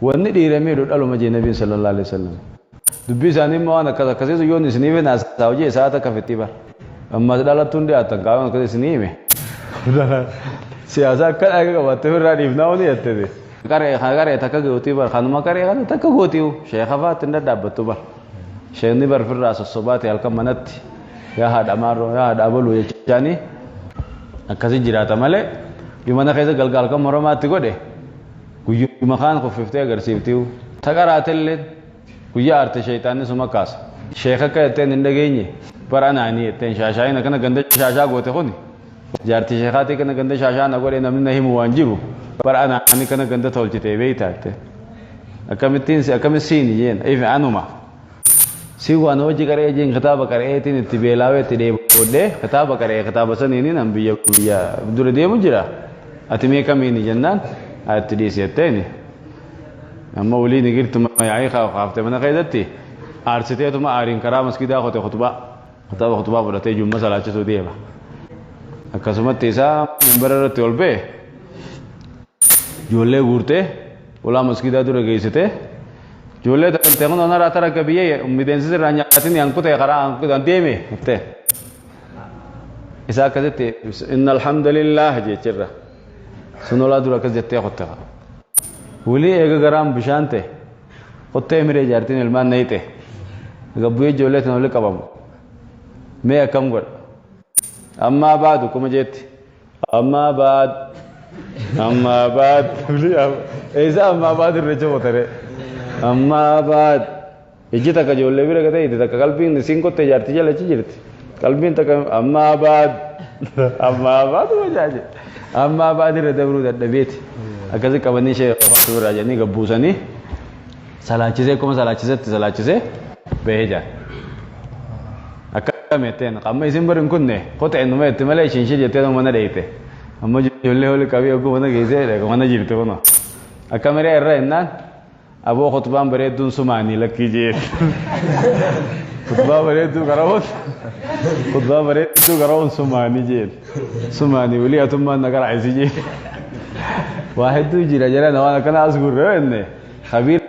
wanni dhiiramee dhodhaluma jee nabiin sallallahu alaihi wasallam dubbii isaanii immoo waan akkasiisu yoon isinii hime naasaa hojii isaa takka fitti bar ammas dhalattuun dhiyaatan qaama akkasii isinii hime siyaasa akka dhaga qabattee irraa dhiifnaa wani jettee qaree takka gootii bar kanuma qaree kana takka gootii sheekha faatti hin dadhaabbattu bar sheekni bar firraa sossobaate halkan manatti yaa haadha maarroo yaa haadha abaluu jechaanii akkasii jiraata malee mana keessa galgaal kan moromaatti godhe guyyuma kaan kuffiftee agarsiiftii taqaraatellee guyyaa aarte sheeytaanni suma kaasa sheekha akka jetteen hin dhageenye bara naanii jetteen shaashaayin akkana ganda shaashaa goote kuni jaartii sheekaatii kana ganda shaashaa na godhe namni na himu waan jiru bara naanii kana ganda tolchitee beeytaa jetteen akkamittiin siini jeen ifi anuma si waan hojii qaree jeen kitaaba qareetiin itti beelaawee itti dheeboodhee kitaaba qaree kitaaba saniini nan biyya dura deemu jira ati mee kamiini jennaan ati dhiisetteeni amma waliin igirtuma yaa'ii kaafte mana keessatti aarsiteetuma aariin karaa maskidaa qote khutbaa fudhatee jumma salaachisuu deema akkasumatti isaa minbara irratti ol ba'e ijoollee guurtee ulaa maskidaa dura geessitee ijoollee tantee kun onarraa taraka biyyee mideensis irraa nyaatin yankutee karaa hankutan deeme jettee isaa akkasitti inna alhamdulillah jechirra sun olaa dura akkas jettee qotte wulii eega garaan bishaan ta'e qottee miree jaartiin ilmaan nayite gabbu'ee ijoollee tan olii qabamu mee akkam godha ammaa baadu kuma jeetti ammaa baad eessa ammaa baad irra jabotare ammaa baad ijji takka ijoollee bira gatee itti takka qalbiin isiin qottee jaartii jala achi jirti qalbiin takka ammaa baad wajaaje ammaa baad irra dabruu dadhabeeti akkasii qabanii ishee irraa jedhanii gabbuusanii salaachisee akkuma salaachisee bahee jaan akkam jetteen qamma isin bari hin kunne qote ennuma jette malee ishiin ishee jettee mana dheeyite amma ijoollee oli qabii ogguu mana geessee mana jirte kuno akka miree irra jennaan aboo khutbaan bareedduun sumaanii lakkii jee khutbaa bareedduu garaa'uun sumaanii jee sumaanii walii atummaan nagara isi jee waa hedduu jira jira waan akkana as gurre enne khabiir